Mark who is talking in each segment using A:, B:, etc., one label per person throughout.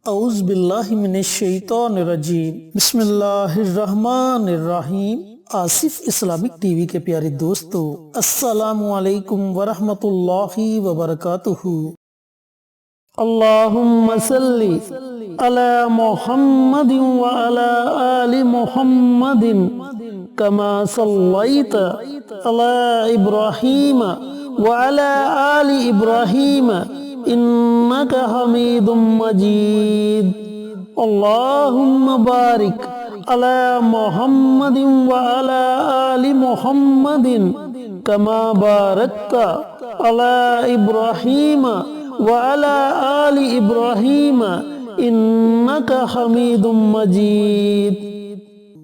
A: اعوذ باللہ من الشیطان الرجیم، بسم اللہ الرحمن الرحیم۔ آصف اسلامک ٹی وی کے پیارے دوستو، السلام علیکم ورحمۃ اللہ وبرکاتہ۔ اللہم صلی علی محمد وعلی آل محمد کما صلیت علی ابراہیم وعلی آل ابراہیم انک حمید مجید۔ اللہم بارک علی محمد وعلی آل محمد کما بارکت علی ابراہیم وعلی آل ابراہیم انک حمید مجید۔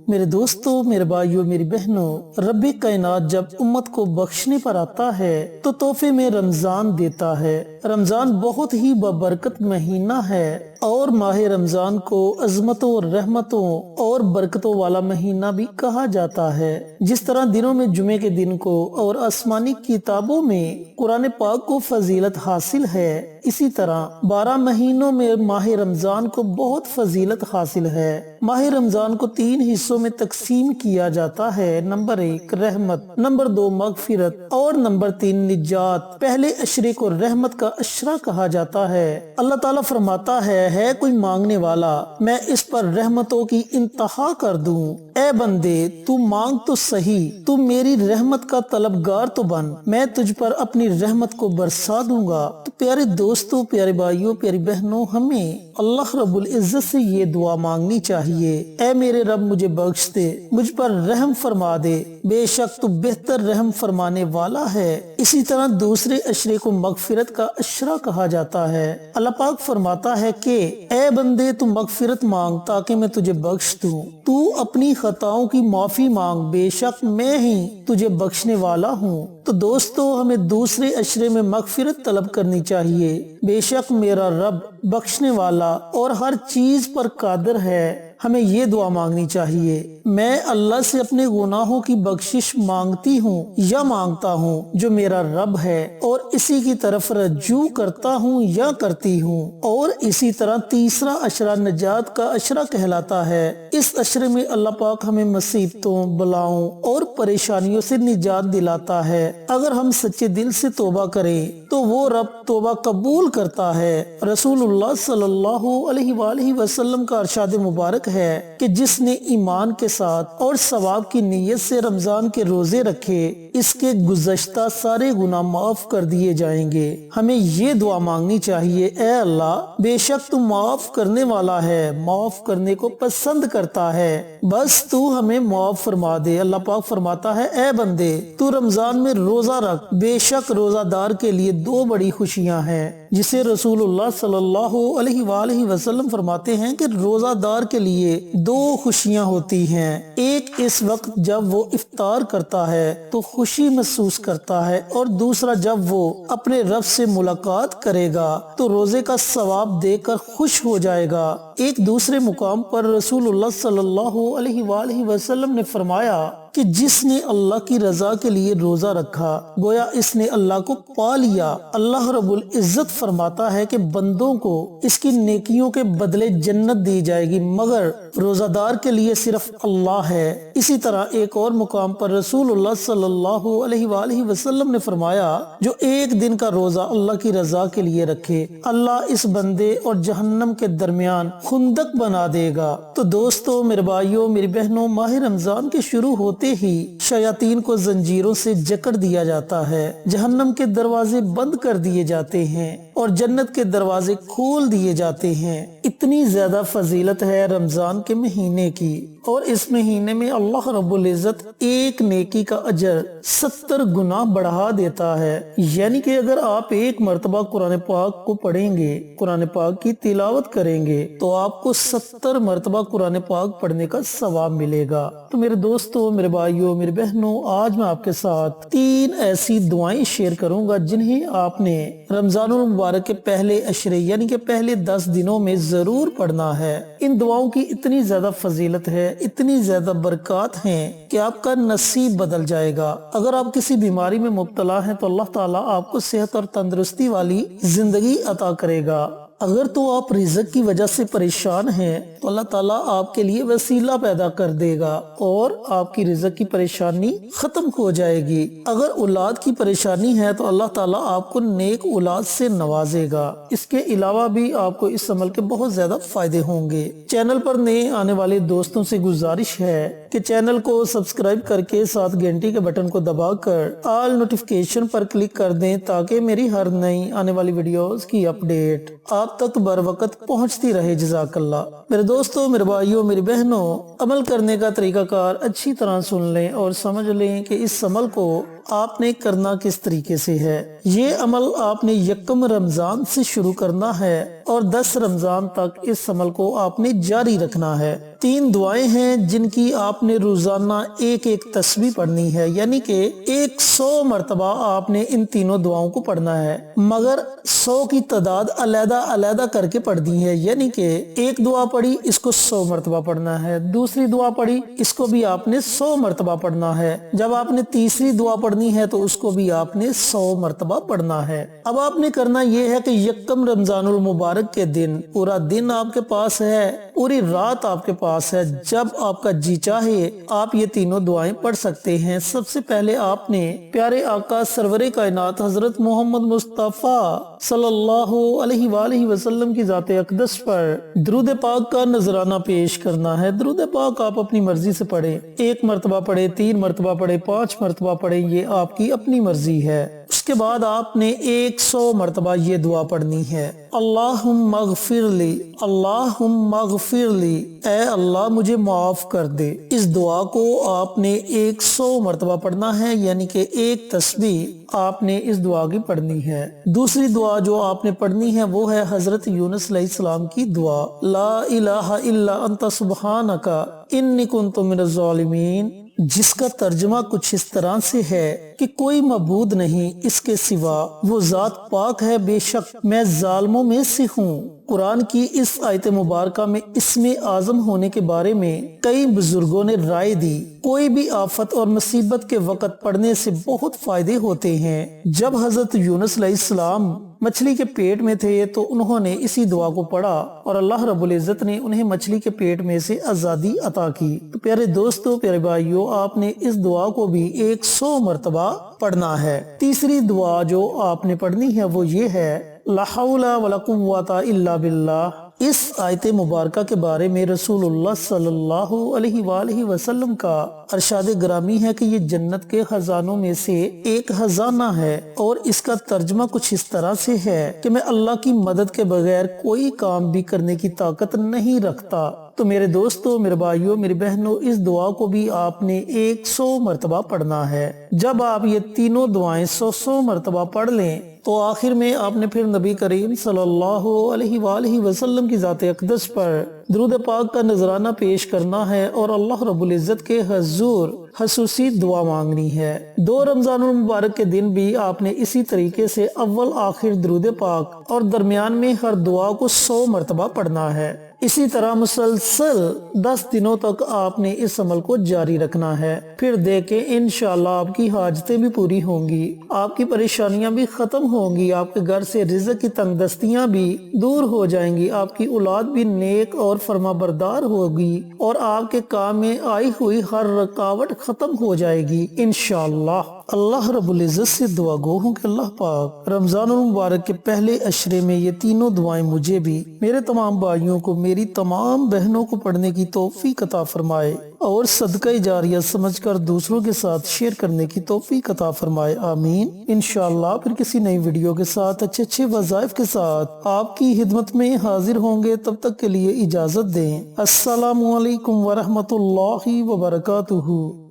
A: میرے دوستو، میرے بھائیوں، میری بہنوں، رب کائنات جب امت کو بخشنے پر آتا ہے تو تحفے میں رمضان دیتا ہے۔ رمضان بہت ہی بابرکت مہینہ ہے اور ماہ رمضان کو عظمتوں، رحمتوں اور برکتوں والا مہینہ بھی کہا جاتا ہے۔ جس طرح دنوں میں جمعے کے دن کو اور آسمانی کتابوں میں قرآن پاک کو فضیلت حاصل ہے، اسی طرح 12 مہینوں میں ماہ رمضان کو بہت فضیلت حاصل ہے۔ ماہ رمضان کو 3 حصوں میں تقسیم کیا جاتا ہے۔ نمبر 1 رحمت، نمبر 2 مغفرت اور نمبر 3 نجات۔ پہلے عشرے کو رحمت کا عشرہ کہا جاتا ہے۔ اللہ تعالیٰ فرماتا ہے کوئی مانگنے والا میں اس پر رحمتوں کی انتہا کر دوں۔ اے بندے تو مانگ تو صحیح، تو میری رحمت کا طلبگار تو بن، میں تجھ پر اپنی رحمت کو برسا دوں گا۔ تو پیارے دوستو، پیارے بھائیوں، پیاری بہنوں، ہمیں اللہ رب العزت سے یہ دعا مانگنی چاہیے، اے میرے رب مجھے بخش دے، مجھ پر رحم فرما دے، بے شک تو بہتر رحم فرمانے والا ہے۔ اسی طرح دوسرے عشرے کو مغفرت کا عشرہ کہا جاتا ہے۔ اللہ پاک فرماتا ہے کہ اے بندے تو مغفرت مانگ تاکہ میں تجھے بخش دوں، تو اپنی خطاؤں کی معافی مانگ، بے شک میں ہی تجھے بخشنے والا ہوں۔ تو دوستو، ہمیں دوسرے عشرے میں مغفرت طلب کرنی چاہیے، بے شک میرا رب بخشنے والا اور ہر چیز پر قادر ہے۔ ہمیں یہ دعا مانگنی چاہیے، میں اللہ سے اپنے گناہوں کی بخشش مانگتی ہوں یا مانگتا ہوں جو میرا رب ہے، اور اسی کی طرف رجوع کرتا ہوں یا کرتی ہوں۔ اور اسی طرح تیسرا عشرہ نجات کا عشرہ کہلاتا ہے۔ اس عشرے میں اللہ پاک ہمیں مصیبتوں، بلاؤں اور پریشانیوں سے نجات دلاتا ہے۔ اگر ہم سچے دل سے توبہ کریں تو وہ رب توبہ قبول کرتا ہے۔ رسول اللہ صلی اللہ علیہ وآلہ وسلم کا ارشاد مبارک ہے کہ جس نے ایمان کے ساتھ اور ثواب کی نیت سے رمضان کے روزے رکھے، اس کے گزشتہ سارے گناہ معاف کر دیے جائیں گے۔ ہمیں یہ دعا مانگنی چاہیے، اے اللہ بے شک تو معاف کرنے والا ہے، معاف کرنے کو پسند کرتا ہے، بس تو ہمیں معاف فرما دے۔ اللہ پاک فرماتا ہے اے بندے تو رمضان میں روزہ رکھ، بے شک روزہ دار کے لیے 2 بڑی خوشیاں ہیں، جسے رسول اللہ صلی اللہ علیہ وآلہ وسلم فرماتے ہیں کہ روزہ دار کے لیے 2 خوشیاں ہوتی ہیں۔ ایک اس وقت جب وہ افطار کرتا ہے تو خوشی محسوس کرتا ہے، اور دوسرا جب وہ اپنے رب سے ملاقات کرے گا تو روزے کا ثواب دے کر خوش ہو جائے گا۔ ایک دوسرے مقام پر رسول اللہ صلی اللہ علیہ وآلہ وسلم نے فرمایا کہ جس نے اللہ کی رضا کے لیے روزہ رکھا گویا اس نے اللہ کو پا لیا۔ اللہ رب العزت فرماتا ہے کہ بندوں کو اس کی نیکیوں کے بدلے جنت دی جائے گی، مگر روزہ دار کے لیے صرف اللہ ہے۔ اسی طرح ایک اور مقام پر رسول اللہ صلی اللہ علیہ وآلہ وسلم نے فرمایا جو ایک دن کا روزہ اللہ کی رضا کے لیے رکھے، اللہ اس بندے اور جہنم کے درمیان خندق بنا دے گا۔ تو دوستو، میرے بھائیوں، میری بہنوں، ماہ رمضان کے شروع ہوتے ہی شیاطین کو زنجیروں سے جکڑ دیا جاتا ہے، جہنم کے دروازے بند کر دیے جاتے ہیں اور جنت کے دروازے کھول دیے جاتے ہیں۔ اتنی زیادہ فضیلت ہے رمضان کے مہینے کی، اور اس مہینے میں اللہ رب العزت ایک نیکی کا اجر 70 گنا بڑھا دیتا ہے۔ یعنی کہ اگر آپ ایک مرتبہ قرآن پاک کو پڑھیں گے، قرآن پاک کی تلاوت کریں گے، تو آپ کو 70 مرتبہ قرآن پاک پڑھنے کا ثواب ملے گا۔ تو میرے دوستو، میرے بھائیوں، میرے بہنوں، آج میں آپ کے ساتھ 3 ایسی دعائیں شیئر کروں گا جنہیں آپ نے رمضان المبارک کے پہلے عشرے یعنی کہ پہلے 10 دنوں میں ضرور پڑھنا ہے۔ ان دعاؤں کی اتنی زیادہ فضیلت ہے، اتنی زیادہ برکات ہیں کہ آپ کا نصیب بدل جائے گا۔ اگر آپ کسی بیماری میں مبتلا ہیں تو اللہ تعالیٰ آپ کو صحت اور تندرستی والی زندگی عطا کرے گا۔ اگر تو آپ رزق کی وجہ سے پریشان ہیں تو اللہ تعالیٰ آپ کے لیے وسیلہ پیدا کر دے گا اور آپ کی رزق کی پریشانی ختم ہو جائے گی۔ اگر اولاد کی پریشانی ہے تو اللہ تعالیٰ آپ کو نیک اولاد سے نوازے گا۔ اس کے علاوہ بھی آپ کو اس عمل کے بہت زیادہ فائدے ہوں گے۔ چینل پر نئے آنے والے دوستوں سے گزارش ہے کہ چینل کو سبسکرائب کر کے ساتھ گھنٹی کے بٹن کو دبا کر آل نوٹیفیکیشن پر کلک کر دیں تاکہ میری ہر نئی آنے والی ویڈیوز کی اپڈیٹ آپ تک بر وقت پہنچتی رہے۔ جزاک اللہ۔ میرے دوستوں، میرے بھائیوں، میری بہنوں، عمل کرنے کا طریقہ کار اچھی طرح سن لیں اور سمجھ لیں کہ اس عمل کو آپ نے کرنا کس طریقے سے ہے۔ یہ عمل آپ نے یکم رمضان سے شروع کرنا ہے اور 10 رمضان تک اس عمل کو آپ نے جاری رکھنا ہے۔ 3 دعائیں ہیں جن کی آپ نے روزانہ ایک تسبیح پڑھنی ہے، یعنی کہ 100 مرتبہ آپ نے ان تینوں دعاؤں کو پڑھنا ہے، مگر 100 کی تعداد علیحدہ کر کے پڑھنی ہے، یعنی کہ ایک دعا پڑھی اس کو 100 مرتبہ پڑھنا ہے، دوسری دعا پڑھی اس کو بھی آپ نے 100 مرتبہ پڑھنا ہے، جب آپ نے تیسری دعا پڑھنی ہے تو اس کو بھی آپ نے 100 مرتبہ پڑھنا ہے۔ اب آپ نے کرنا یہ ہے کہ یکم رمضان المبارک کے دن پورا دن آپ کے پاس ہے، پوری رات آپ کے پاس ہے، جب آپ کا جی چاہے آپ یہ تینوں دعائیں پڑھ سکتے ہیں۔ سب سے پہلے آپ نے پیارے آقا سرور کائنات حضرت محمد مصطفیٰ صلی اللہ علیہ وآلہ وسلم کی ذات اقدس پر درود پاک کا نذرانہ پیش کرنا ہے۔ درود پاک آپ اپنی مرضی سے پڑھیں، 1 مرتبہ پڑھیں، 3 مرتبہ پڑھیں، 5 مرتبہ پڑھیں، یہ آپ کی اپنی مرضی ہے۔ اس کے بعد آپ نے 100 مرتبہ یہ دعا پڑھنی ہے، اللہم اغفر لی، اللہم اغفر لی، اے اللہ مجھے معاف کر دے۔ اس دعا کو آپ نے 100 مرتبہ پڑھنا ہے، یعنی کہ ایک تسبیح آپ نے اس دعا کی پڑھنی ہے۔ دوسری دعا جو آپ نے پڑھنی ہے وہ ہے حضرت یونس علیہ السلام کی دعا، لا الہ الا انت سبحانک انی کنت من الظالمین، جس کا ترجمہ کچھ اس طرح سے ہے کہ کوئی معبود نہیں اس کے سوا، وہ ذات پاک ہے، بے شک میں ظالموں میں سے ہوں۔ قرآن کی اس آیت مبارکہ میں اسم اعظم ہونے کے بارے میں کئی بزرگوں نے رائے دی۔ کوئی بھی آفت اور مصیبت کے وقت پڑھنے سے بہت فائدے ہوتے ہیں۔ جب حضرت یونس علیہ السلام مچھلی کے پیٹ میں تھے تو انہوں نے اسی دعا کو پڑھا اور اللہ رب العزت نے انہیں مچھلی کے پیٹ میں سے آزادی عطا کی۔ تو پیارے دوستو، پیارے بھائیو، آپ نے اس دعا کو بھی 100 مرتبہ پڑھنا ہے۔ تیسری دعا جو آپ نے پڑھنی ہے وہ یہ ہے، لا حول ولا قوة الا باللہ۔ اس آیت مبارکہ کے بارے میں رسول اللہ صلی اللہ علیہ وآلہ وسلم کا ارشاد گرامی ہے کہ یہ جنت کے خزانوں میں سے ایک خزانہ ہے، اور اس کا ترجمہ کچھ اس طرح سے ہے کہ میں اللہ کی مدد کے بغیر کوئی کام بھی کرنے کی طاقت نہیں رکھتا۔ تو میرے دوستو، میرے بھائیوں، میری بہنوں، اس دعا کو بھی آپ نے 100 مرتبہ پڑھنا ہے۔ جب آپ یہ تینوں دعائیں 100 مرتبہ پڑھ لیں تو آخر میں آپ نے پھر نبی کریم صلی اللہ علیہ وآلہ وسلم کی ذات اقدس پر درود پاک کا نذرانہ پیش کرنا ہے اور اللہ رب العزت کے حضور خصوصی دعا مانگنی ہے۔ 2 رمضان المبارک کے دن بھی آپ نے اسی طریقے سے اول آخر درود پاک اور درمیان میں ہر دعا کو 100 مرتبہ پڑھنا ہے۔ اسی طرح مسلسل 10 دنوں تک آپ نے اس عمل کو جاری رکھنا ہے، پھر دیکھیں انشاءاللہ آپ کی حاجتیں بھی پوری ہوں گی، آپ کی پریشانیاں بھی ختم ہوں گی، آپ کے گھر سے رزق کی تنگ دستیاں بھی دور ہو جائیں گی، آپ کی اولاد بھی نیک اور فرما بردار ہوگی اور آپ کے کام میں آئی ہوئی ہر رکاوٹ ختم ہو جائے گی انشاءاللہ۔ اللہ رب العزت سے دعا گو ہوں کہ اللہ پاک رمضان المبارک کے پہلے عشرے میں یہ تینوں دعائیں مجھے بھی، میرے تمام بھائیوں کو، میری تمام بہنوں کو پڑھنے کی توفیق عطا فرمائے اور صدقہ جاریہ سمجھ کر دوسروں کے ساتھ شیئر کرنے کی توفیق عطا فرمائے، آمین۔ انشاءاللہ پھر کسی نئی ویڈیو کے ساتھ اچھے وظائف کے ساتھ آپ کی خدمت میں حاضر ہوں گے، تب تک کے لیے اجازت دیں۔ السلام علیکم ورحمۃ اللہ وبرکاتہ۔